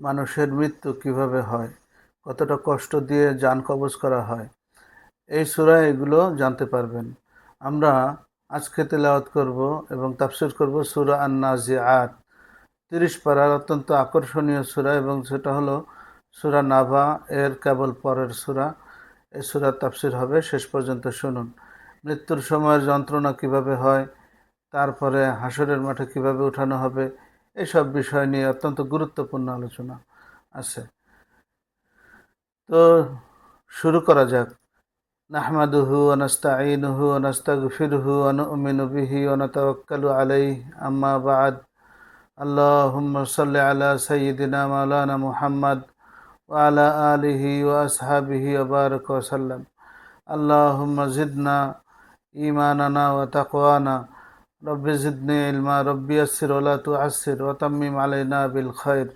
মানুষের মৃত্যু কিভাবে হয়, কতটা কষ্ট দিয়ে জান কবজ করা হয়, এই সূরায় এগুলো জানতে পারবেন। আমরা আজকে তেলাওয়াত করব এবং তাফসীর করব সূরা আন-নাজিআত। ৩০ পারার অত্যন্ত আকর্ষণীয় সূরা এবং সেটা হলো সূরা নাবা এর কেবল পরের সূরা। এই সূরার তাফসীর হবে, শেষ পর্যন্ত শুনুন। মৃত্যুর সময়ের যন্ত্রণা কিভাবে হয়, তারপরে হাসরের মাঠে কিভাবে উঠানো হবে, এসব বিষয় নিয়ে অত্যন্ত গুরুত্বপূর্ণ আলোচনা আছে। তো শুরু করা যাক। নাহমাদুহু ওয়া নাস্তাঈনুহু ওয়া নাস্তাগফিরুহু ওয়া নু'মিনু বিহি ওয়া নাতাওয়াক্কালু আলাইহি, আম্মা বা'দ। আল্লাহুম্মা সাল্লি আলা সাইয়্যিদিনা মাওলানা মুহাম্মাদ ওয়া আলা আলিহি ওয়া আসহাবিহি ওয়া বারাক ওয়া সাল্লাম। আল্লাহুম্মা জিদনা ঈমানানা ওয়া তাকওয়ানা, রব্বি জিদনি ইলমা, রব্বি ইয়াসসির ওয়া লা তু'আসসির ওয়া তাম্মিম আলাইনা বিল খায়র।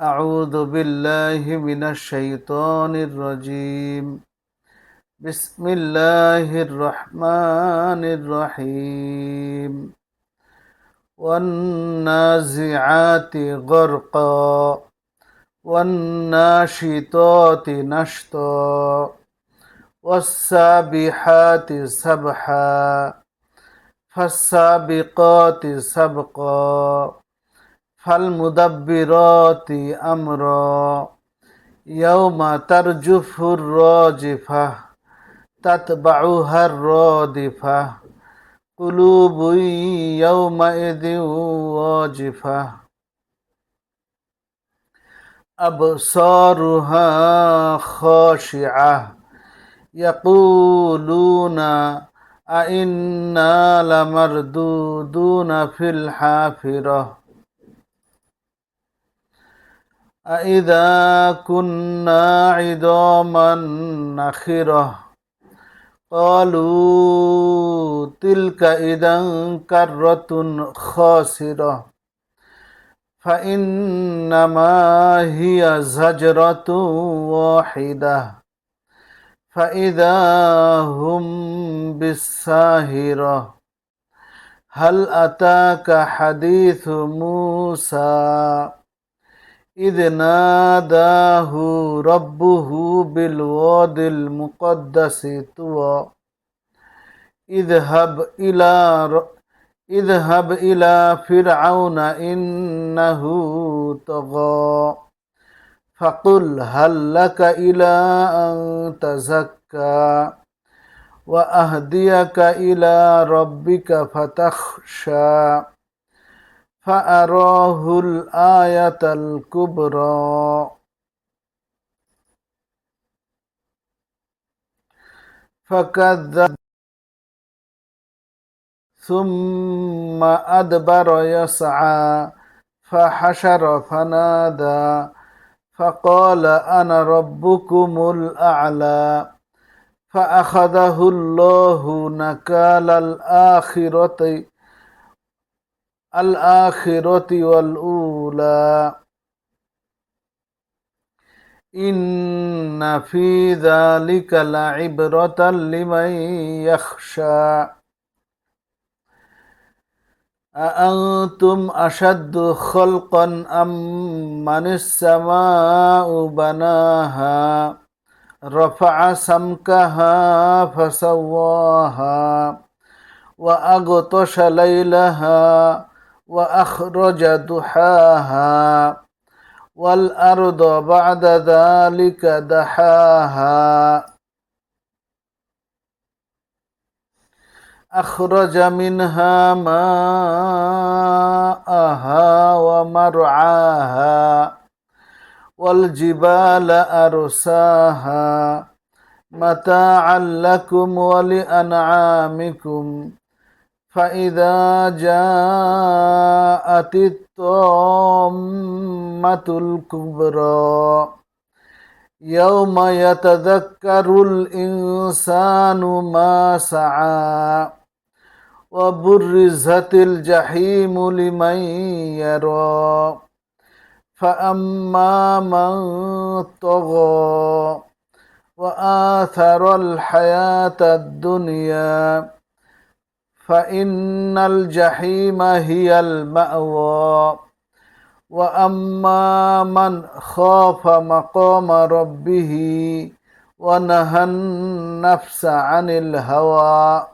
আউযু বিল্লাহি মিনাশ শাইতানির রাজীম। বিসমিল্লাহির রহমানির রহিম। ওয়ান-নাজিআতি গরকা ওয়ান-নাশিতাতি নাশতা ওয়াস-সাবিহাতি সাবহা ফাস-সাবিকাতি সাবকা ফাল-মুদাব্বিরাতি আমরা ইয়াওমা তারজুফুর রাজিফাহ তাতবাউহার রাদিফাহ কুলুবুন ইয়াওমাইযিন ওয়াজিফাহ আবসারুহা খাশিআহ ইয়াকুলুনা আইন্না লামারদুদুনা ফিল হাফিরাহ আইযা কুন্না ইযামান নাখিরাহ قالوا تلك إذا كرة خاسرة فإنما هي زجرة واحدة فإذا هم بالساهرة هل أتاك حديث موسى إذ ناداه ربه بالواد المقدس طوى اذهب إلى فرعون إنه طغى فقل هل لك إلى أن تزكى وأهديك إلى ربك فتخشى فأراه الآية الكبرى فكذب ثم أدبر يسعى فحشر فنادى فقال أنا ربكم الأعلى فأخذه الله نكال الآخرة والأولى إن في ذلك لعبرة لمن يخشى أأنتم أشد خلقا أم من السماء بناها رفع سمكها فسواها وأغطش ليلها وأخرج ضحاها والأرض بعد ذلك دحاها أخرج منها ماءها ومرعاها والجبال أرساها متاعا لكم ولأنعامكم فإذا جاءت الطامة الكبرى يوم يتذكر الإنسان ما سعى وبرزت الجحيم لمن يرى فأما من طغى وآثر الحياة الدنيا فإن الجحيم هي المأوى وأما من خاف مقام ربه ونهى النفس عن الهوى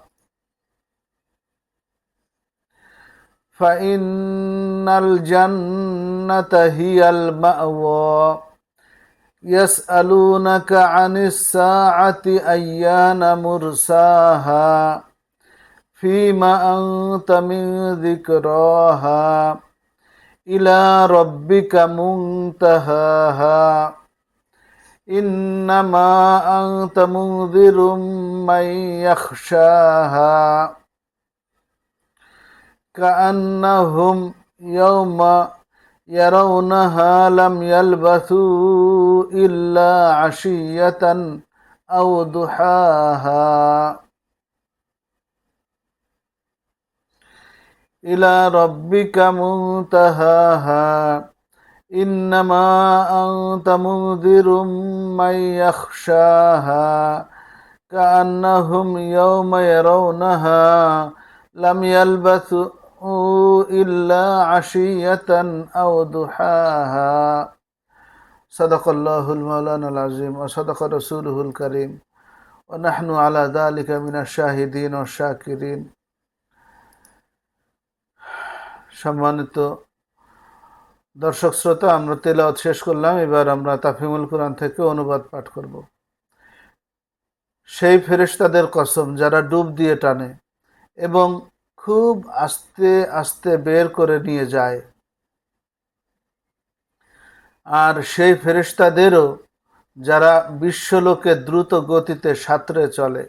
فإن الجنة هي المأوى يسألونك عن الساعة أيان مرساها فيما أنت من ذكراها إلى ربك منتهاها إنما أنت منذر من يخشاها كأنهم يوم يرونها لم يلبثوا إلا عشية أو ضحاها إلى ربك منتهاها إنما أنت منذر من يخشاها كأنهم يوم يرونها لم يلبثوا إلا عشية أو ضحاها صدق الله المولانا العظيم وصدق رسوله الكريم ونحن على ذلك من الشاهدين والشاكرين সম্মানিত দর্শক শ্রোতা, আমরা তেলাওয়াত শেষ করলাম। এবার আমরা তাফহিমুল কুরআন থেকে অনুবাদ পাঠ করব। সেই ফেরেশতাদের কসম যারা ডুব দিয়ে টানে এবং খুব আস্তে আস্তে বের করে নিয়ে যায়, আর সেই ফেরেশতাদেরও যারা বিশ্বলোকে দ্রুত গতিতে সাঁতরে চলে,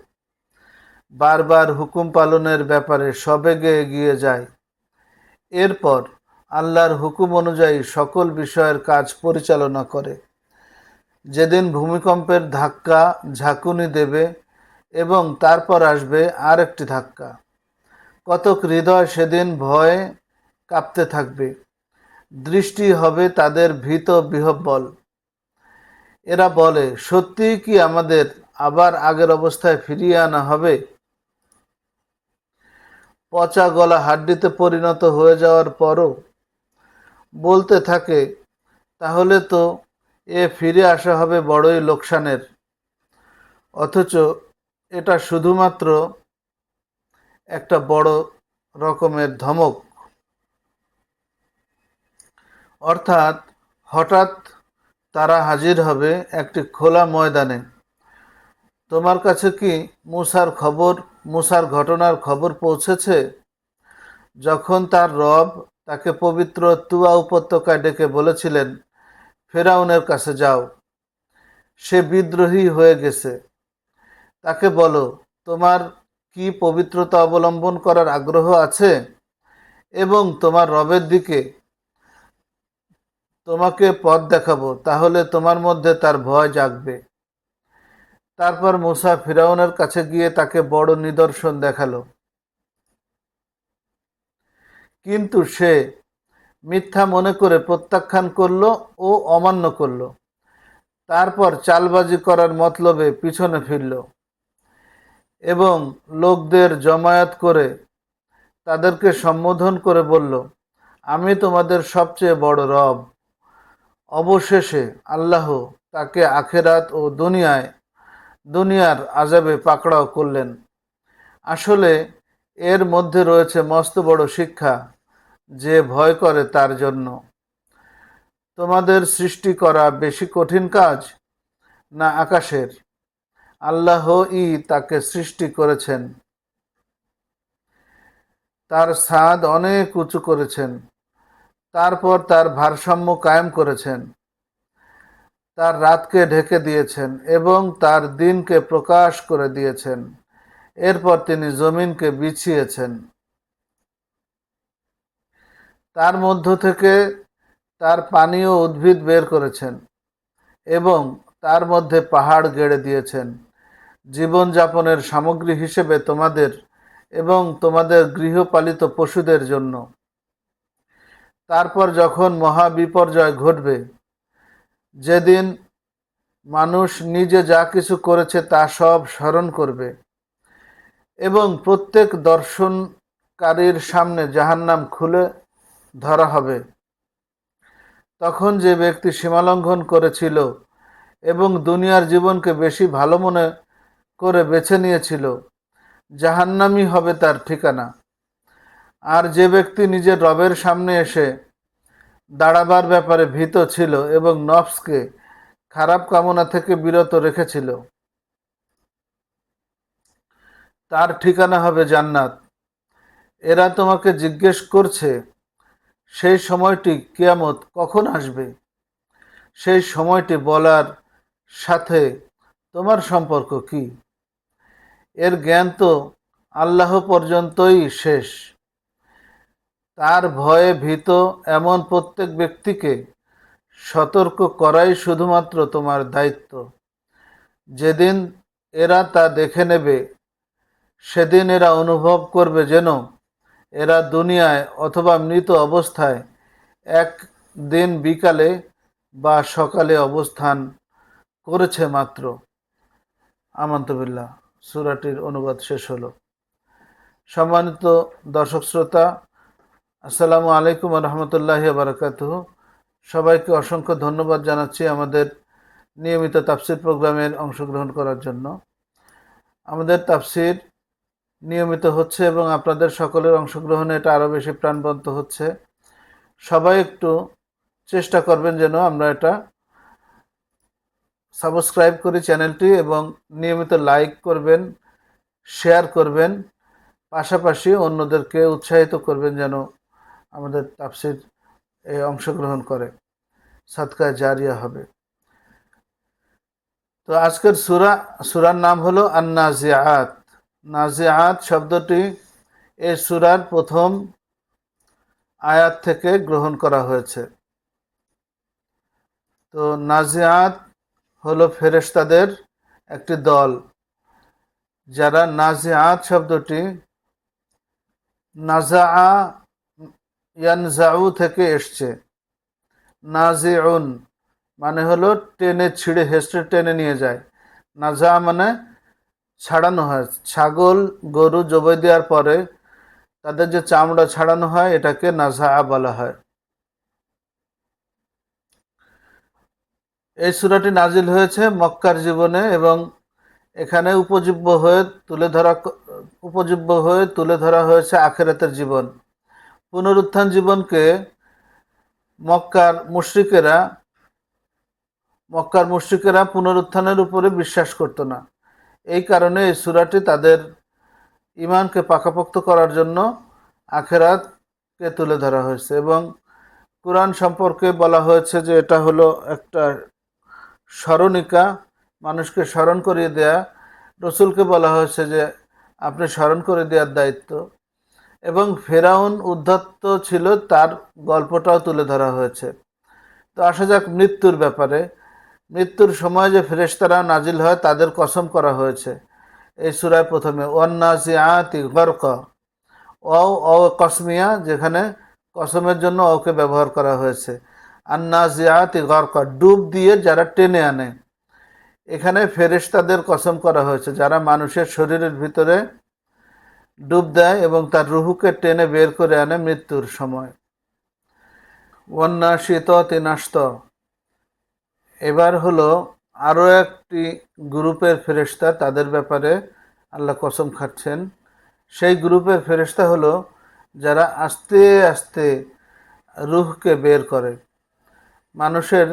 বারবার হুকুম পালনের ব্যাপারে সবেগে এগিয়ে যায়, এরপর আল্লাহর হুকুম অনুযায়ী সকল বিষয়ের কাজ পরিচালনা করে। যেদিন ভূমিকম্পের ধাক্কা ঝাঁকুনি দেবে এবং তারপর আসবে আরেকটি ধাক্কা, কতক হৃদয় সেদিন ভয়ে কাঁপতে থাকবে, দৃষ্টি হবে তাদের ভীত বিহ্বল। এরা বলে, সত্যিই কি আমাদের আবার আগের অবস্থায় ফিরিয়ে আনা হবে? পচা গলা হাড্ডিতে পরিণত হয়ে যাওয়ার পরও বলতে থাকে, তাহলে তো ফিরে আসা হবে বড়ই লোকসানের। অথচ এটা শুধুমাত্র একটা বড় রকমের ধমক। অর্থাৎ হঠাৎ তারা হাজির হবে একটি খোলা ময়দানে। তোমার কাছে কি মুসার ঘটনার খবর পৌঁছেছে, যখন তার রব তাকে পবিত্র তুয়া উপত্যকায় ডেকে বলেছিলেন, ফেরাউনের কাছে যাও, সে বিদ্রোহী হয়ে গেছে। তাকে বলো, তোমার কি পবিত্রতা অবলম্বন করার আগ্রহ আছে এবং তোমার রবের দিকে তোমাকে পথ দেখাবো, তাহলে তোমার মধ্যে তার ভয় জাগবে। তারপর মুসা ফিরাউনের কাছে গিয়ে তাকে বড় নিদর্শন দেখালো, কিন্তু সে মিথ্যা মনে করে প্রত্যাখ্যান করল ও অমান্য করল। তারপর চালবাজি করার মতলবে পিছনে ফিরল এবং লোকদের জমায়েত করে তাদেরকে সম্বোধন করে বলল, আমি তোমাদের সবচেয়ে বড় রব। অবশেষে আল্লাহ তাকে আখেরাত ও দুনিয়ার আযাবে পাকড়াও করলেন। আসলে এর মধ্যে রয়েছে মস্ত বড় শিক্ষা, যে ভয় করে তার জন্য। তোমাদের সৃষ্টি করা বেশি কঠিন কাজ না আকাশের? আল্লাহই তাকে সৃষ্টি করেছেন, তার ছাদ অনেক উঁচু করেছেন, তারপর তার ভারসাম্য কায়েম করেছেন, তার রাতকে ঢেকে দিয়েছেন এবং তার দিনকে প্রকাশ করে দিয়েছেন। এরপর তিনি জমিনকে বিছিয়েছেন, তার মধ্য থেকে তার পানি ও উদ্ভিদ বের করেছেন এবং তার মধ্যে পাহাড় গেড়ে দিয়েছেন জীবনযাপনের সামগ্রী হিসেবে তোমাদের এবং তোমাদের গৃহপালিত পশুদের জন্য। তারপর যখন মহা বিপর্যয় ঘটবে, যেদিন মানুষ নিজে যা কিছু করেছে তা সব স্মরণ করবে এবং প্রত্যেক দর্শনকারীর সামনে জাহান্নাম খুলে ধরা হবে, তখন যে ব্যক্তি সীমালঙ্ঘন করেছিল এবং দুনিয়ার জীবনকে বেশি ভালো মনে করে বেছে নিয়েছিল, জাহান্নামই হবে তার ঠিকানা। আর যে ব্যক্তি নিজের রবের সামনে এসে দাঁড়াবার ব্যাপারে ভীত ছিল এবং নফসকে খারাপ কামনা থেকে বিরত রেখেছিল, তার ঠিকানা হবে জান্নাত। এরা তোমাকে জিজ্ঞেস করছে সেই সময়টি কিয়ামত কখন আসবে। সেই সময়টি বলার সাথে তোমার সম্পর্ক কি? এর জ্ঞান তো আল্লাহ পর্যন্তই শেষ। তার ভয়ে ভীত এমন প্রত্যেক ব্যক্তিকে সতর্ক করাই শুধুমাত্র তোমার দায়িত্ব। যেদিন এরা তা দেখে নেবে, সেদিন এরা অনুভব করবে যেন এরা দুনিয়ায় অথবা মৃত অবস্থায় এক দিন বিকালে বা সকালে অবস্থান করেছে মাত্র। আমান্তবিল্লাহ। সূরাটির অনুবাদ শেষ হলো। সম্মানিত দর্শক শ্রোতা, আসসালামু আলাইকুম ওয়া রাহমাতুল্লাহি ওয়া বারাকাতুহু। সবাইকে অসংখ্য ধন্যবাদ জানাচ্ছি আমাদের নিয়মিত তাফসির প্রোগ্রামের অংশগ্রহণ করার জন্য। আমাদের তাফসির নিয়মিত হচ্ছে এবং আপনাদের সকলের অংশগ্রহণে এটা আরও বেশি প্রাণবন্ত হচ্ছে। সবাই একটু চেষ্টা করবেন যেন আমরা এটা সাবস্ক্রাইব করি চ্যানেলটি, এবং নিয়মিত লাইক করবেন, শেয়ার করবেন, পাশাপাশি অন্যদেরকে উৎসাহিত করবেন যেন আমাদের তাফসির অংশগ্রহণ করে। সাদকায়ে জারিয়া হবে। তো আজকের সূরার নাম হলো আন-নাজিআত। নাজিআত শব্দটি এই সূরার প্রথম আয়াত থেকে গ্রহণ করা হয়েছে। তো নাজিআত হলো ফেরেশতাদের একটি দল, যারা নাজিআত শব্দটি নাজাআ ইয়ানজাউ থেকে এসছে। নাজিউন মানে হলো টেনে ছিঁড়ে হেঁচড়ে টেনে নিয়ে যায়। নাজা মানে ছাড়ানো হয়। ছাগল গরু জবাই দেওয়ার পরে তাদের যে চামড়া ছাড়ানো হয় এটাকে নাজা বলা হয়। এই সূরাটি নাজিল হয়েছে মক্কার জীবনে এবং এখানে উপজীব্য হয়ে তুলে ধরা হয়েছে আখিরাতের জীবন। পুনরুত্থান জীবনকে মক্কার মুশরিকেরা পুনরুত্থানের উপরে বিশ্বাস করত না। এই কারণে এই সূরাটি তাদের ঈমানকে পাকাপোক্ত করার জন্য আখিরাতকে তুলে ধরা হয়েছে। এবং কুরআন সম্পর্কে বলা হয়েছে যে এটা হলো একটা স্মরণিকা, মানুষকে স্মরণ করিয়ে দেয়া। রসুলকে বলা হয়েছে যে আপনি স্মরণ করে দেওয়ার দায়িত্ব। এবং ফেরাউন উদ্ধত ছিল, তার গল্পটাও তুলে ধরা হয়েছে। তো আসা যাক মৃত্যুর ব্যাপারে। মৃত্যুর সময় যে ফেরেশতারা নাজিল হয় তাদের কসম করা হয়েছে এই সূরায় প্রথমে। ওয়ান্নাজিআতি গরকা, ও কসমিয়া, যেখানে কসমের জন্য ওকে ব্যবহার করা হয়েছে। আন্নাজিআতি গরকা, ডুব দিয়ে যারা টেনে আনে। এখানে ফেরেশতাদের কসম করা হয়েছে যারা মানুষের শরীরের ভিতরে ডুব দেয় এবং তার রুহুকে টেনে বের করে আনে মৃত্যুর সময়। ওয়ান্নাশিতাতি নাশতা। এবার হলো আরও একটি গ্রুপের ফেরেশতা, তাদের ব্যাপারে আল্লাহ কসম খাচ্ছেন। সেই গ্রুপের ফেরেশতা হলো যারা আস্তে আস্তে রুহকে বের করে। মানুষের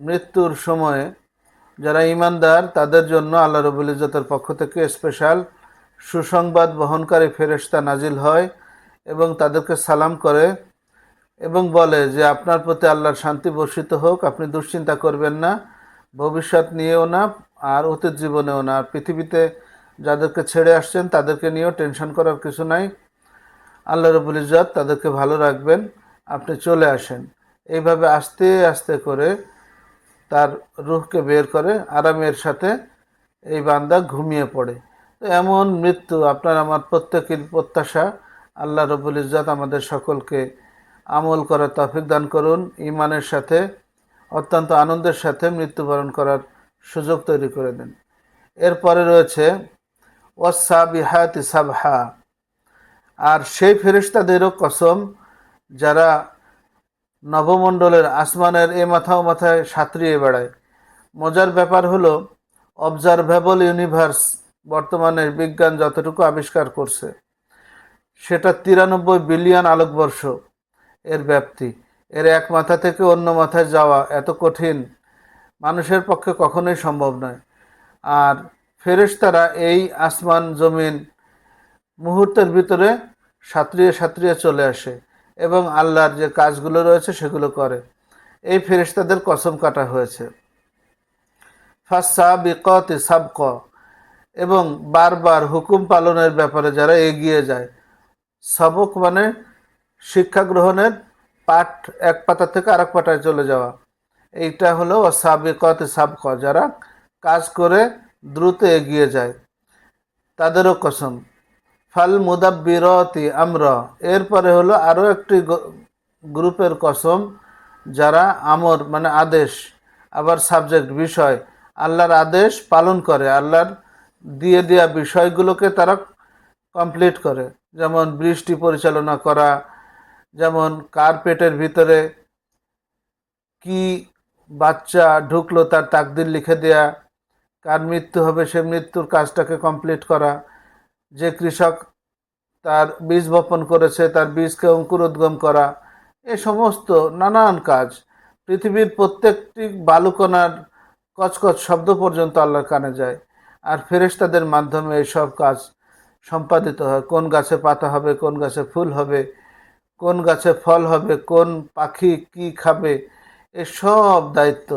মৃত্যুর সময়ে যারা ঈমানদার তাদের জন্য আল্লাহ রাব্বুল ইজ্জতের পক্ষ থেকে স্পেশাল সুসংবাদ বহনকারী ফেরেশতা নাজিল হয় এবং তাদেরকে সালাম করে এবং বলে যে আপনার প্রতি আল্লাহর শান্তি বর্ষিত হোক, আপনি দুশ্চিন্তা করবেন না, ভবিষ্যৎ নিয়েও না আর অতীত জীবনেও না। পৃথিবীতে যাদেরকে ছেড়ে আসছেন তাদেরকে নিয়েও টেনশন করার কিছু নাই। আল্লাহ রাব্বুল ইজ্জত তাদেরকে ভালো রাখবেন, আপনি চলে আসেন। এইভাবে আস্তে আস্তে করে তার রূহকে বের করে আরামের সাথে এই বান্দা ঘুমিয়ে পড়ে। তো এমন মৃত্যু আপনার আমার প্রত্যেকের প্রত্যাশা। আল্লাহ রাব্বুল ইজ্জত আমাদের সকলকে আমল করার তৌফিক দান করুন, ঈমানের সাথে অত্যন্ত আনন্দের সাথে মৃত্যুবরণ করার সুযোগ তৈরি করে দেন। এরপরে রয়েছে ওয়াসসাবিহাতি সাবহা। আর সেই ফেরেশতাদেরও কসম যারা নবমণ্ডলের আসমানের এ মাথা ও মাথায় সাঁতরিয়ে বেড়ায়। মজার ব্যাপার হলো, অবজারভেবল ইউনিভার্স বর্তমানে বিজ্ঞান যতটুকু আবিষ্কার করছে সেটা 93 বিলিয়ন আলোকবর্ষ এর ব্যাপ্তি। এর এক মাথা থেকে অন্য মাথায় যাওয়া এত কঠিন, মানুষের পক্ষে কখনোই সম্ভব নয়। আর ফেরেশতারা এই আসমান জমিন মুহূর্তের ভিতরে সাঁতরিয়ে সাঁতরিয়ে চলে আসে এবং আল্লাহর যে কাজগুলো রয়েছে সেগুলো করে। এই ফেরেশতাদের কসম কাটা হয়েছে। ফাসসাবিকাতি সাবক, এবং বারবার হুকুম পালনের ব্যাপারে যারা এগিয়ে যায়। সবক মানে শিক্ষা গ্রহণের পাঠ, এক পাতা থেকে আরেক পাতায় চলে যাওয়া। এইটা হলো সাবিকাতি সাবক, যারা কাজ করে দ্রুত এগিয়ে যায়, তাদেরও কসম। ফাল মুদাব্বিরাতি আমরা, এরপরে হলো আরও একটি গ্রুপের কসম, যারা আমর মানে আদেশ, আবার সাবজেক্ট বিষয়, আল্লাহর আদেশ পালন করে, আল্লাহর দিয়ে দেওয়া বিষয়গুলোকে তারা কমপ্লিট করে। যেমন বৃষ্টি পরিচালনা করা, যেমন কার পেটের ভিতরে কি বাচ্চা ঢুকলো তার তাকদির লিখে দেয়া, কার মৃত্যু হবে সে মৃত্যুর কাজটাকে কমপ্লিট করা, যে কৃষক তার বীজ বপন করেছে তার বীজকে অঙ্কুরোদ্গম করা, এ সমস্ত নানান কাজ। পৃথিবীর প্রত্যেকটি বালুকণার কচকচ শব্দ পর্যন্ত আল্লাহর কানে যায়, আর ফেরেশতাদের মাধ্যমে এইসব কাজ সম্পাদিত হয়। কোন গাছে পাতা হবে, কোন গাছে ফুল হবে, কোন গাছে ফল হবে, কোন পাখি কি খাবে, এসব দায়িত্ব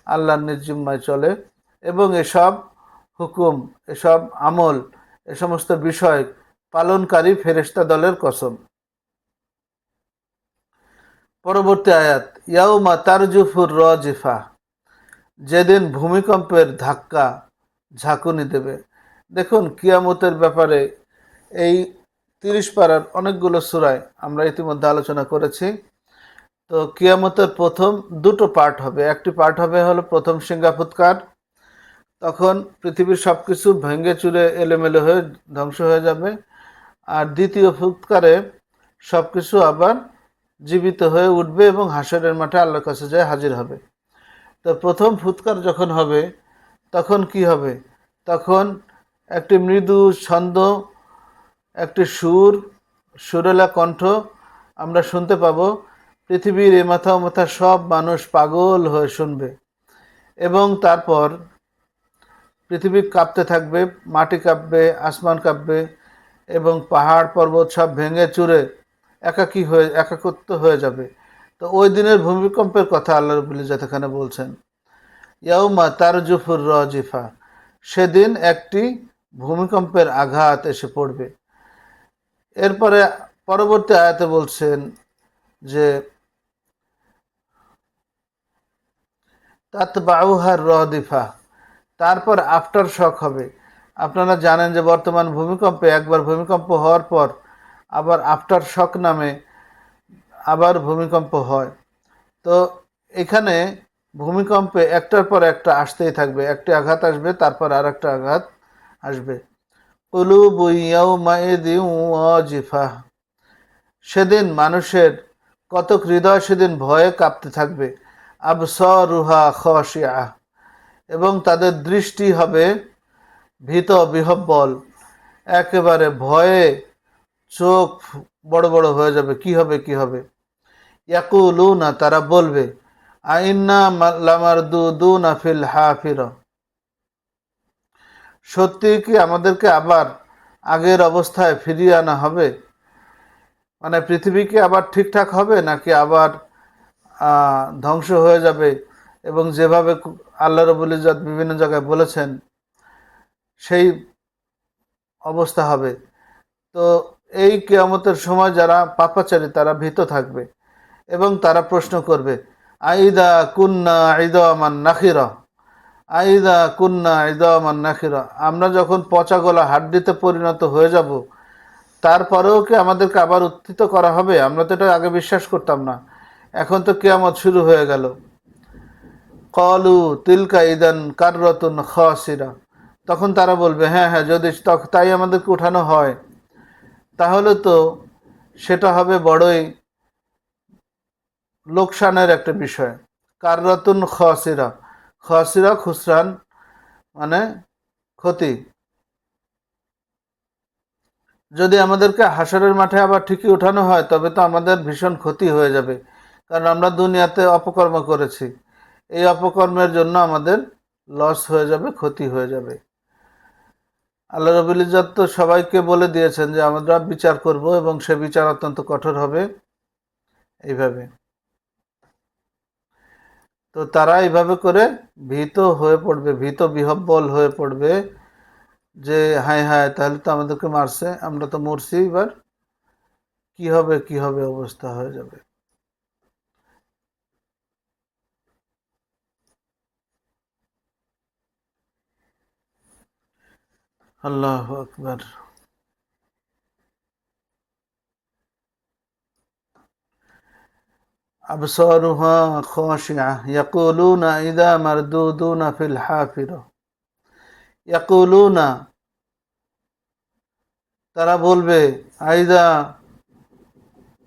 আল্লাহর নিজ জিম্মায় চলে। এবং এসব হুকুম, এসব আমল, এ সমস্ত বিষয় পালনকারী ফেরেশতা দলের কসম। পরবর্তী আয়াত, ইয়াউমা তারজুফুর রাজিফা, যেদিন ভূমিকম্পের ধাক্কা ঝাঁকুনি দেবে। দেখুন, কিয়ামতের ব্যাপারে এই 30 পারার অনেকগুলো সূরায় আমরা ইতিমধ্যে আলোচনা করেছি। তো কিয়ামতের প্রথম দুটো পার্ট হবে। একটি পার্ট হবে হলো প্রথম সিঙ্গা ফুৎকার, তখন পৃথিবীর সব কিছু ভেঙে চুরে এলোমেলো হয়ে ধ্বংস হয়ে যাবে। আর দ্বিতীয় ফুৎকারে সব কিছু আবার জীবিত হয়ে উঠবে এবং হাসরের মাঠে আল্লাহর কাছে যায় হাজির হবে। তো প্রথম ফুৎকার যখন হবে তখন কি হবে? তখন একটি মৃদু ছন্দ, একটি সুরেলা কণ্ঠ আমরা শুনতে পাবো। পৃথিবীর এ মাথা ও মাথা সব মানুষ পাগল হয়ে শুনবে, এবং তারপর পৃথিবী কাঁপতে থাকবে, মাটি কাঁপবে, আসমান কাঁপবে, এবং পাহাড় পর্বত সব ভেঙে চুরে একাকিত্ব হয়ে যাবে। তো ওই দিনের ভূমিকম্পের কথা আল্লাহ রাব্বুল ইজ্জত এখানে বলছেন, ইয়াউমা তারজুফুর রাজিফা, সেদিন একটি ভূমিকম্পের আঘাত এসে পড়বে। এরপরে পরবর্তী আয়াতে বলছেন যে তাতবাউহার রাদিফা, তারপর আফটার শক হবে। আপনারা জানেন যে বর্তমান ভূমিকম্পে, একবার ভূমিকম্প হওয়ার পর আবার আফটার শক নামে আবার ভূমিকম্প হয়। তো এখানে ভূমিকম্পে একটার পর একটা আসতেই থাকবে, একটি আঘাত আসবে তারপর আর একটা আঘাত আসবে। কুলুবু ইয়াউমাইযিন ওয়াজিফা, সেদিন মানুষের কতক হৃদয় সেদিন ভয়ে কাঁপতে থাকবে। আবসারুহা খাশিআ, এবং তাদের দৃষ্টি হবে ভীত বিহ্বল, একেবারে ভয়ে চোখ বড় বড় হয়ে যাবে, কি হবে কি হবে। ইয়াকুলুনা, তারা বলবে, আইন্না লামারদুদুনা ফিল হাফিরা, সত্যি কি আমাদেরকে আবার আগের অবস্থায় ফিরিয়ে আনা হবে? মানে পৃথিবী কি আবার ঠিকঠাক হবে, নাকি আবার ধ্বংস হয়ে যাবে? এবং যেভাবে আল্লাহ রাব্বুল ইজ্জত বিভিন্ন জায়গায় বলেছেন সেই অবস্থা হবে। তো এই কিয়ামতের সময় যারা পাপাচারী তারা ভীত থাকবে এবং তারা প্রশ্ন করবে, আইদা কুন্না ইদামান নাখিরা, আইদা কুন্না ইদামান নাখিরা, আমরা যখন পচা গলা হাড্ডিতে পরিণত হয়ে যাব তারপরেও কি আমাদেরকে আবার উত্থিত করা হবে? আমরা তো এটা আগে বিশ্বাস করতাম না, এখন তো কিয়ামত শুরু হয়ে গেল। কলু তিলকা ইদান কাররাতুন খাসিরা, তখন তারা বলবে, হ্যাঁ হ্যাঁ, যদি তাই আমাদেরকে উঠানো হয় তাহলে তো সেটা হবে বড়ই লোকসানের একটা বিষয়। কাররাতুন খাসিরা, খাসিরা খুসরান মানে ক্ষতি। যদি আমাদেরকে হাসরের মাঠে আবার ঠিকই ওঠানো হয় তবে তো আমাদের ভীষণ ক্ষতি হয়ে যাবে, কারণ আমরা দুনিয়াতে অপকর্ম করেছি। এই অপকর্মের জন্য আমাদের লস হয়ে যাবে, ক্ষতি হয়ে যাবে। আল্লাহ রাব্বুল ইজ্জত তো সবাইকে বলে দিয়েছেন যে আমরা বিচার করব এবং সে বিচার অত্যন্ত কঠোর হবে। এইভাবে তো তারা এইভাবে করে ভীত হয়ে পড়বে, ভীত বিহ্বল হয়ে পড়বে যে হায় হায়, তাহলে তো আমাদেরকে মারছে, আমরা তো মরছি, এবার কি হবে, কি হবে, অবস্থা হয়ে যাবে। আল্লাহু আকবার। আবসারুহা খাশিআ ইয়াকুলুনা ইযা মারদুদুনা ফিল হাফিরা। ইয়াকুলুনা, তারা বলবে, আইদা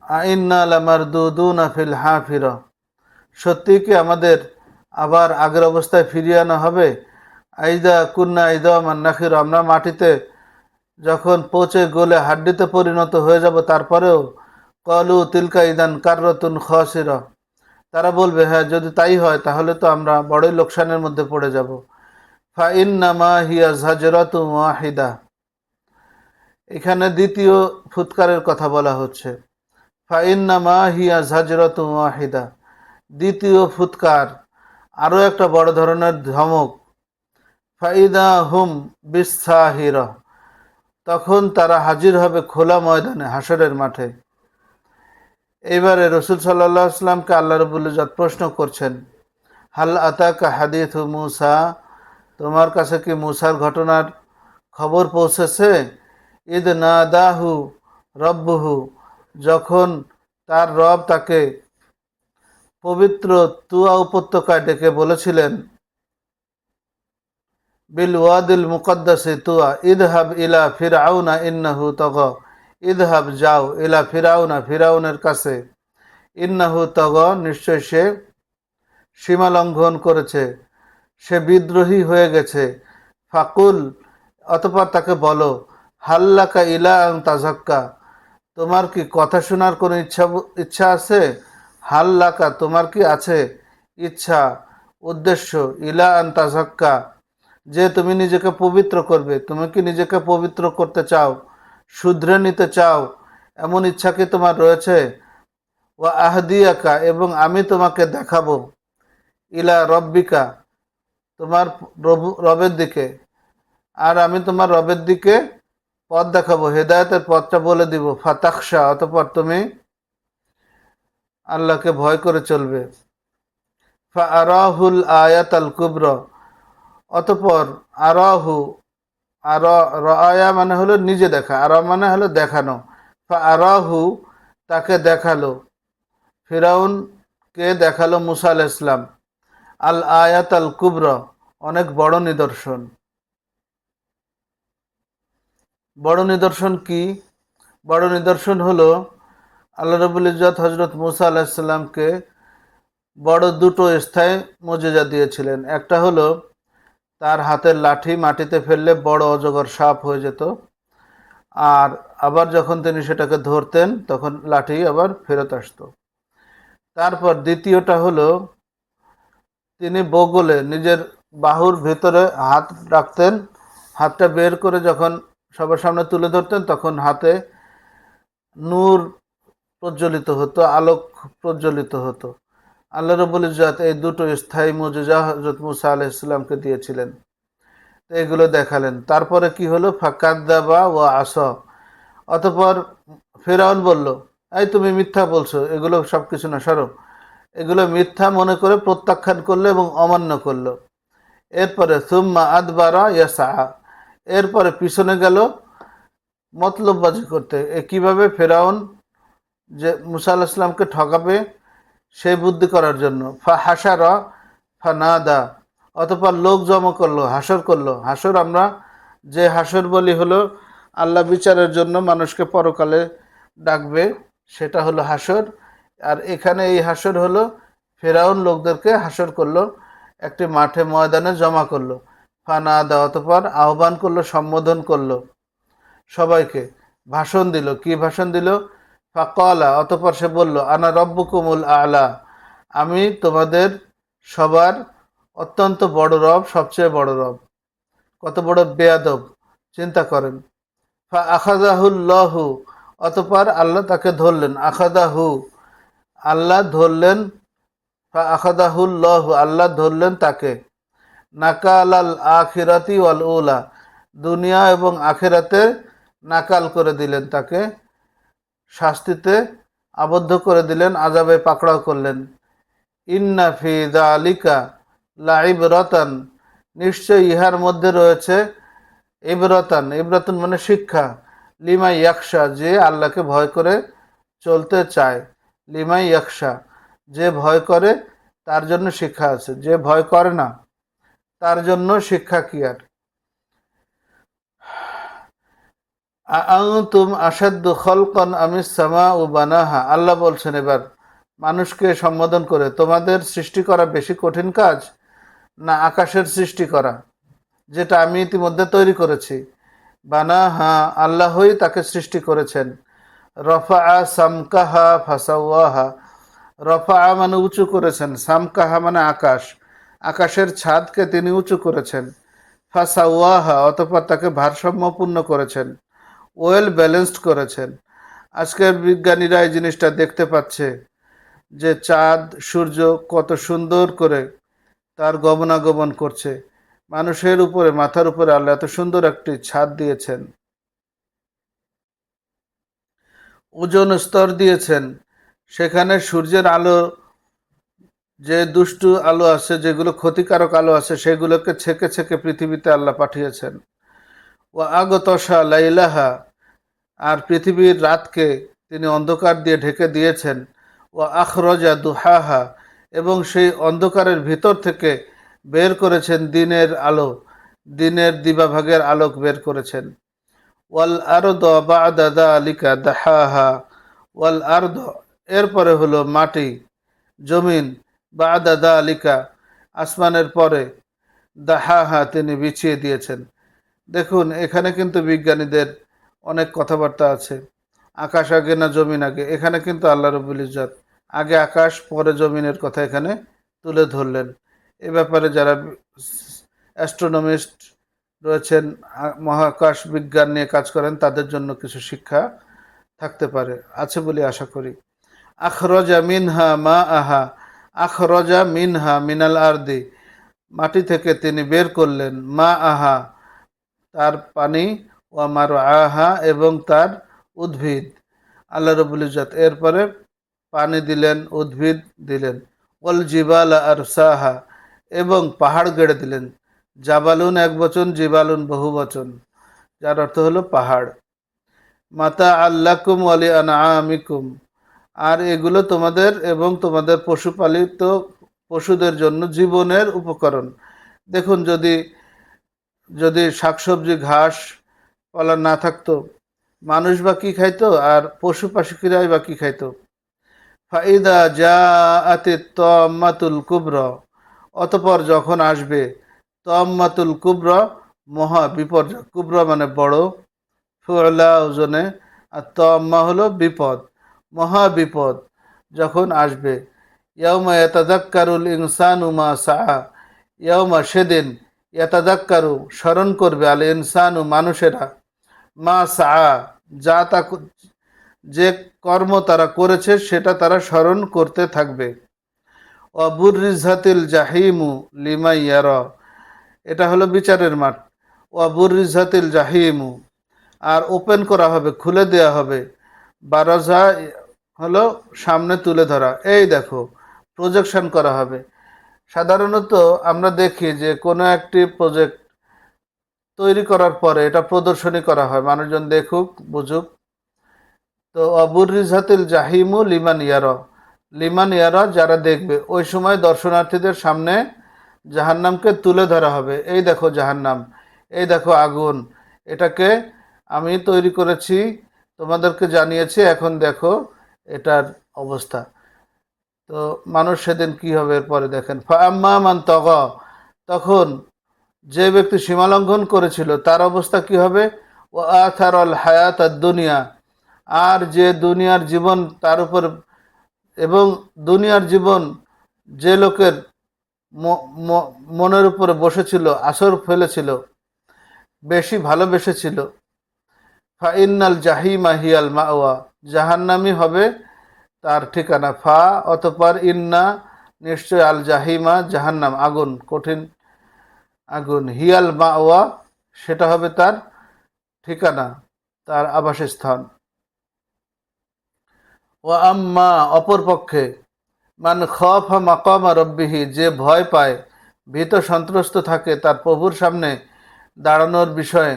আইন্না লামারদুদুনা ফিল হাফিরা, সত্যি কি আমাদের আবার আগের অবস্থায় ফিরিয়ে আনা হবে? আইদা কুন্না ইদামান নাখিরা, আমরা মাটিতে যখন পচে গলে হাড্ডিতে পরিণত হয়ে যাব তারপরেও? কলু তিলকা ইদান কাররাতুন খাসিরা, তারা বলবে হ্যাঁ, যদি তাই হয় তাহলে তো আমরা বড়ই লোকসানের মধ্যে পড়ে যাব। ফা ইন্নামা হিয়া জাজরাতুন ওয়াহিদা, এখানে দ্বিতীয় ফুৎকারের কথা বলা হচ্ছে। ফা ইন্নামা হিয়া জাজরাতুন ওয়াহিদা, দ্বিতীয় ফুৎকার, আরও একটা বড় ধরনের ধমক। ফাইদা হুম বিস্সাহিরা, তখন তারা হাজির হবে খোলা ময়দানে, হাসরের মাঠে। এইবারে রসুল সাল্লাল্লাহু আলাইহি ওয়াসাল্লামকে আল্লাহ রাব্বুল ইজ্জত প্রশ্ন করছেন, হাল আতাকা হাদিথু মূসা, তোমার কাছে কি মূসার ঘটনার খবর পৌঁছেছে? ইদ নাদাহু রব্বুহু, যখন তার রব তাকে পবিত্র তুয়া উপত্যকায় ডেকে বলেছিলেন, বিল ওয়াদিল মুকদ্দাসে তুয়া ইদহাব ইলা ফিরআউনা ইন্নাহু তাগা, ইদহাব যাও, ইলা ফিরআউনা, ফিরআউনের কাছে, ইন্নাহু তাগা, নিশ্চয় সে সীমা লঙ্ঘন করেছে, সে বিদ্রোহী হয়ে গেছে। ফাকুল, অতঃপর তাকে বলো, হাল্লাকা ইলা আন তাজাক্কা, তোমার কি কথা শোনার কোনো ইচ্ছা আছে? হাল্লাকা, তোমার কি আছে ইচ্ছা, উদ্দেশ্য, ইলা আন তাজাক্কা, যে তুমি নিজেকে পবিত্র করবে? তুমি কি নিজেকে পবিত্র করতে চাও, শুধরে নিতে চাও? এমন ইচ্ছা কি তোমার রয়েছে? ওয়া আহদিয়াকা, এবং আমি তোমাকে দেখাবো, ইলা রব্বিকা, তোমার রবের দিকে, আর আমি তোমার রবের দিকে পথ দেখাবো, হেদায়েতের পথটা বলে দিব। ফাতাখশা, অতঃপর তুমি আল্লাহকে ভয় করে চলবে। ফা আরাহুল আয়াত আল কুবর, অতঃপর আরাহু, আর রায়া মানে হলো নিজে দেখা, আর মানে হলো দেখানো। ফা আরাহু, তাকে দেখালো, ফিরাউনকে দেখালো মুসা আলাইহিস সালাম, আল আয়াত আল কুবর, অনেক বড় নিদর্শন। বড় নিদর্শন কি? বড় নিদর্শন হলো আল্লাহ রাব্বুল ইজ্জত হযরত মুসা আলাইহিস সালামকে বড় দুটো স্থায়ী মুজিজা দিয়েছিলেন। একটা হলো তার হাতের লাঠি মাটিতে ফেললে বড় অজগর সাপ হয়ে যেত, আর আবার যখন তিনি সেটাকে ধরতেন তখন লাঠি আবার ফেরত আসতো। তারপর দ্বিতীয়টা হলো তিনি বগলে নিজের বাহুর ভেতরে হাত রাখতেন, হাতটা বের করে যখন সবার সামনে তুলে ধরতেন তখন হাতে নূর প্রজ্বলিত হতো, আলোক প্রজ্বলিত হতো। আল্লাহ রাব্বুল ইজ্জত এই দুটো স্থায়ী মুজিজা হযরত মুসা আলাইহিস সালামকে দিয়েছিলেন, তো এগুলো দেখালেন। তারপরে কি হলো? ফাকাদ্দাবা ওয়া আসা, অতঃপর ফিরআউন বলল, এই তুমি মিথ্যা বলছো, এগুলো সব কিছু না, সরো, এগুলো মিথ্যা মনে করে প্রত্যাখ্যান করলো এবং অমান্য করলো। এরপরে সুম্মা আদবারা ইয়াসা, এরপরে পিছনে গেল মতলববাজি করতে। কিভাবে ফেরাউন যে মুসা আলাইহিস সালামকে ঠকাবে সেই বুদ্ধি করার জন্য। ফা হাসারা ফা নাদা, অতঃপর লোক জমা করলো, হাসর করলো। হাসর আমরা যে হাসর বলি হলো আল্লাহ বিচারের জন্য মানুষকে পরকালে ডাকবে, সেটা হলো হাসর। আর এখানে এই হাসর হলো ফেরাউন লোকদেরকে হাসর করলো, একটি মাঠে ময়দানে জমা করলো। ফানা দেওয়া, অতঃপর আহ্বান করলো, সম্বোধন করলো সবাইকে, ভাষণ দিল। কি ভাষণ দিল? ফাকালা, অতঃপর সে বলল, আনা রব্বুকুমুল আলা, আমি তোমাদের সবার অত্যন্ত বড় রব, সবচেয়ে বড় রব। কত বড় বেয়াদব, চিন্তা করেন। ফা আখাযাহুল্লাহু, অতঃপর আল্লাহ তাকে ধরলেন। আখাযাহু, আল্লাহ ধরলেন। ফা আখাযাহুল্লাহু, আল্লাহ ধরলেন তাকে। নাকালাল আখিরাতি ওয়াল উলা, দুনিয়া এবং আখিরাতে নাকাল করে দিলেন তাকে, শাস্তিতে আবদ্ধ করে দিলেন, আযাবে পাকড়াও করলেন। ইন্না ফি যালিকা লাইবরাতান, নিশ্চয় ইহার মধ্যে রয়েছে ইবরাতান, ইবরাতুন মানে শিক্ষা, লিমাই ইয়াকশা, যে আল্লাহকে ভয় করে চলতে চায়। লিমাই ইয়াকশা, যে ভয় করে তার জন্য শিক্ষা আছে, যে ভয় করে না তার জন্য শিক্ষা কি আর। আআনতুম আশাদ্দু খালকান আমিস সামাউ বানাহা, আল্লাহ বলছেন এবার মানুষকে সম্বোধন করে, তোমাদের সৃষ্টি করা বেশি কঠিন কাজ না আকাশের সৃষ্টি করা, যেটা আমি ইতিমধ্যে তৈরি করেছি। বানাহা, আল্লাহই তাকে সৃষ্টি করেছেন। রফা সামকাহা ফাসাওয়াহা, রফা মানে উঁচু করেছেন, সামকাহা মানে আকাশ, আকাশের ছাদকে তিনি উঁচু করেছেন। ফাসাওয়াহা, অতঃপর তাকে ভারসাম্যপূর্ণ করেছেন, ওয়েল ব্যালেন্সড করেছেন। আজকের বিজ্ঞানীরা এই জিনিসটা দেখতে পাচ্ছে যে চাঁদ সূর্য কত সুন্দর করে তার গমনাগমন করছে। মানুষের উপরে, মাথার উপরে আল্লাহ এত সুন্দর একটি ছাদ দিয়েছেন, ওজোন স্তর দিয়েছেন, সেখানে সূর্যের আলো, যে দুষ্টু আলো আছে, যেগুলো ক্ষতিকারক আলো আছে, সেগুলোকে ছেকে ছেকে পৃথিবীতে আল্লাহ পাঠিয়েছেন। ও আগতশা লাইলাহা, আর পৃথিবীর রাতকে তিনি অন্ধকার দিয়ে ঢেকে দিয়েছেন। ও আখরজা দুহাহা, এবং সেই অন্ধকারের ভিতর থেকে বের করেছেন দিনের আলো, দিনের দিবাভাগের আলোক বের করেছেন। ওয়াল আরদ বা'দা যালিকা দাহাহা, ওয়াল আরদ, এরপরে হলো মাটি, জমিন, বা'দা যালিকা, আসমানের পরে, দাহাহা, তিনি বিছিয়ে দিয়েছেন। দেখুন এখানে কিন্তু বিজ্ঞানীদের অনেক কথাবার্তা আছে, আকাশ আগে না জমিন আগে। এখানে কিন্তু আল্লাহ রব্বুল ইজ্জত আগে আকাশ পরে জমিনের কথা এখানে তুলে ধরলেন। এ ব্যাপারে যারা অ্যাস্ট্রোনমিস্ট রয়েছেন, মহাকাশ বিজ্ঞান নিয়ে কাজ করেন, তাদের জন্য কিছু শিক্ষা থাকতে পারে, আছে বলে আশা করি। আখরজা মিনহা মা আহা, আখরজা মিনহা মিনাল আরদি, মাটি থেকে তিনি বের করলেন, মা আহা, তার পানি, ওয়া মার আহা, এবং তার উদ্ভিদ। আল্লাহ রবুল ইজ্জত এরপরে পানি দিলেন, উদ্ভিদ দিলেন। ওয়াল জিবাল আরসাহা, এবং পাহাড় গেড়ে দিলেন। জাবালুন এক বচন, জিবালুন বহু বচন, যার অর্থ হলো পাহাড়। মাতা আল্লাকুম ওয়ালি আনআমিকুম, আর এগুলো তোমাদের এবং তোমাদের পশুপালিত পশুদের জন্য জীবনের উপকরণ। দেখুন যদি যদি শাকসবজি ঘাস পালা না থাকতো, মানুষ বা কি খাইতো, আর পশু পাখিরাই বা কি খাইতো। ফাইদা জাআতি তাম্মাতুল কুবরা, অতঃপর যখন আসবে তাম্মাতুল কুবরা, মহা বিপর্যয়, কুবরা মানে বড়, ফুলা ওজনে, আর তাম্মা হলো বিপদ, মহা বিপদ যখন আসবে। ইয়াউমা ইয়াতাযাক্কারুল ইনসানু মা সাআ, ইয়াউমা, সেদিন, ইয়াতাযাক্কারু, স্মরণ করবে, আল ইনসানু, মানুষেরা, মা সাআ, যা তা, যে কর্ম তারা করেছে সেটা তারা স্মরণ করতে থাকবে। ওয়াবুররিজাতিল জাহিমু লিমান ইয়ারা, এটা হলো বিচারের মাঠ। ওয়াবুররিজাতিল জাহিমু, আর ওপেন করা হবে, খুলে দেয়া হবে। বারাজা হলো সামনে তুলে ধরা, এই দেখো, প্রজেকশন করা হবে। সাধারণত আমরা দেখি যে কোনো একটি প্রজেক্ট তৈরি করার পরে এটা প্রদর্শনী করা হয়, মানুষজন দেখুক, বুঝুক। তো অবুরিজাতিল জাহিমু লিমান ইয়ারা, লিমান ইয়ারা, যারা দেখবে, ওই সময় দর্শনার্থীদের সামনে জাহান্নামকে তুলে ধরা হবে। এই দেখো জাহান্নাম, এই দেখো আগুন, এটাকে আমি তৈরি করেছি, তোমাদেরকে জানিয়েছি, এখন দেখো এটার অবস্থা। তো মানুষ সেদিন কি হবে এরপরে দেখেন, ফাআম্মা মান তাগা, তখন যে ব্যক্তি সীমালঙ্ঘন করেছিল তার অবস্থা কি হবে, ও আথারাল হায়াত দুনিয়া, আর যে দুনিয়ার জীবন তার উপর, এবং দুনিয়ার জীবন যে লোকের মনের উপরে বসেছিল, আসর ফেলেছিল, বেশি ভালোবেসেছিল, ফাইন্নাল জাহিমা হিয়াল মাওয়া, জাহান্নামি হবে তার ঠিকানা। ফা অতঃপর ইন্না, নিশ্চয়, আল জাহিমা জাহান্নাম, আগুন, কঠিন আগুন, হিয়াল মাওয়া, সেটা হবে তার ঠিকানা, তার আবাসস্থান। ও আম্মা, অপরপক্ষে, মান খাফা মাকামা রব্বিহি, যে ভয় পায়, ভীত সন্ত্রস্ত থাকে তার প্রভুর সামনে দাঁড়ানোর বিষয়ে,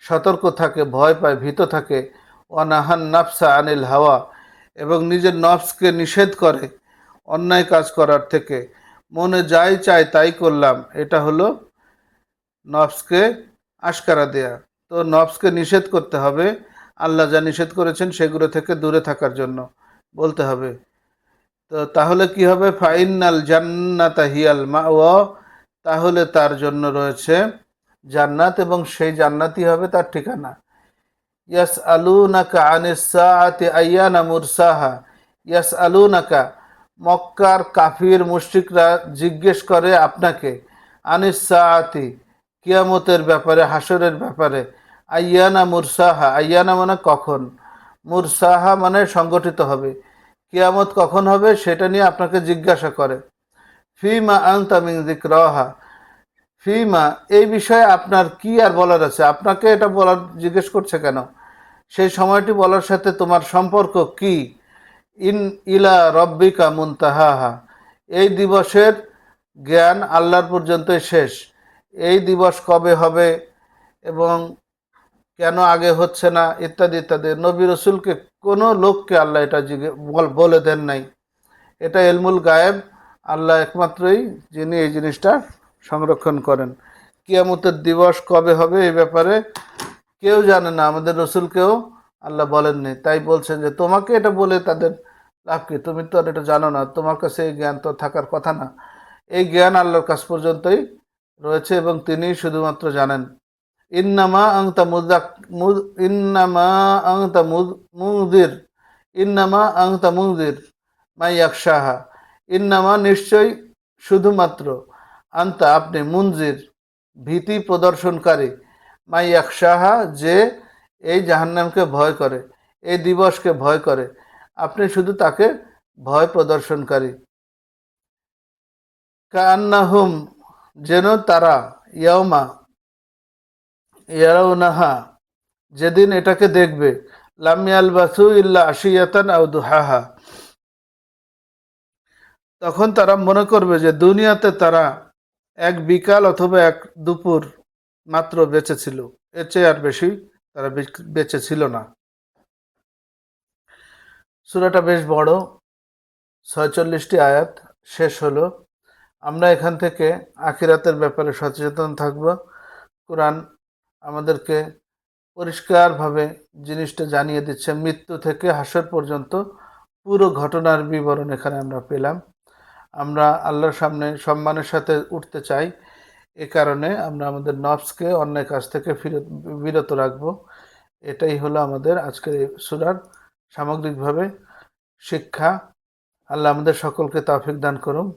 সতর্ক থাকে, ভয় পায়, ভীত থাকে, ওয়ানাহান নাফসা আনিল হাওয়া, এবং নিজের নফসকে নিষেধ করে অন্যায় কাজ করার থেকে, মনে যাই চায় তাই করলাম, এটা হলো নফসকে আশকারা দেয়া। তো নফসকে নিষেধ করতে হবে, আল্লাহ যা নিষেধ করেছেন সেগুলো থেকে দূরে থাকার জন্য বলতে হবে। তো তাহলে কি হবে, ফাইনাল জান্নাতা হিয়াল মাওয়া, তাহলে তার জন্য রয়েছে জান্নাত, এবং সেই জান্নাতই হবে তার ঠিকানা। ইয়াসআলুনাকা আনিস সাআতি আইয়ানা মুরসাহা, ইয়াসআলুনাকা, মক্কার কাফির মুশরিকরা জিজ্ঞেস করে আপনাকে, আনিস সাআতি, কিয়ামতের ব্যাপারে, হাসরের ব্যাপারে, আইয়ানা মুরসাহা, আইয়ানা মানে কখন, মুরসাহা মানে সংগঠিত হবে, কিয়ামত কখন হবে সেটা নিয়ে আপনাকে জিজ্ঞাসা করে। ফিমা আনতা মিন যিকরাহা, ফিমা, এই বিষয়ে আপনার কি আর বলার আছে, আপনাকে এটা বলার জিজ্ঞেস করছে কেন, সেই সময়টি বলার সাথে তোমার সম্পর্ক কি, ইন ইলা রব্বিকা মুনতাহাহা, এই দিবসের জ্ঞান আল্লাহর পর্যন্তই শেষ, এই দিবস কবে হবে এবং কেন আগে হচ্ছে না, ইত্যাদি ইত্যাদি। নবী রসুলকে, কোনো লোককে আল্লাহ এটা বলে দেন নাই, এটা এলমুল গায়েব, আল্লাহ একমাত্রই যিনি এই জিনিসটা সংরক্ষণ করেন। কিয়ামতের দিবস কবে হবে এই ব্যাপারে কেউ জানে না, আমাদের রসুলকেও আল্লাহ বলেননি। তাই বলছেন যে তোমাকে এটা বলে তাদের লাভ কি, তুমি তো আর এটা জানো না, তোমার কাছে এই জ্ঞান তো থাকার কথা না। এই জ্ঞান আল্লাহর কাছ পর্যন্তই রয়েছে এবং তিনি শুধুমাত্র জানেন। ইন্নামা আংতা ইন্নামা আংতা মুনজির, ইন্নামা আংতা মুনজির মাই ইয়াকশাহা, ইন্নামা নিশ্চয়, শুধুমাত্র, আন্তা আপনি, মুনজির ভীতি প্রদর্শনকারী, মাই ইয়াকশাহা যে এই জাহান্নামকে ভয় করে, এই দিবসকে ভয় করে, আপনি শুধু তাকে ভয় প্রদর্শনকারী। কান্নাহুম, যেন তারা, ইয়াউমা ইয়ারাউনাহা, যেদিন এটাকে দেখবে, লাম ইয়ালবাসু ইল্লা আশিয়াতান আও দুহাহা, তখন তারা মনে করবে যে দুনিয়াতে তারা এক বিকাল অথবা এক দুপুর মাত্র বেঁচে ছিল, এর চেয়ে আর বেশি তারা বেঁচে ছিল না। সূরাটা বেশ বড়, 46টি আয়াত শেষ হলো। আমরা এখান থেকে আখিরাতের ব্যাপারে সচেতন থাকব। কোরআন আমাদেরকে পরিষ্কারভাবে জিনিসটা জানিয়ে দিচ্ছে, মৃত্যু থেকে হাসর পর্যন্ত পুরো ঘটনার বিবরণ এখানে আমরা পেলাম। আমরা আল্লাহর সামনে সম্মানের সাথে উঠতে চাই, এ কারণে আমরা আমাদের নফসকে অন্যায় কাজ থেকে বিরত রাখব। এটাই হলো আমাদের আজকের এই সূরার সামগ্রিকভাবে শিক্ষা। আল্লাহ আমাদের সকলকে তৌফিক দান করুন।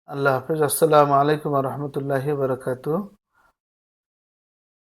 আল্লাহ হাফেজ। আসসালামু আলাইকুম ওয়া রাহমাতুল্লাহি ওয়া বারাকাতুহু।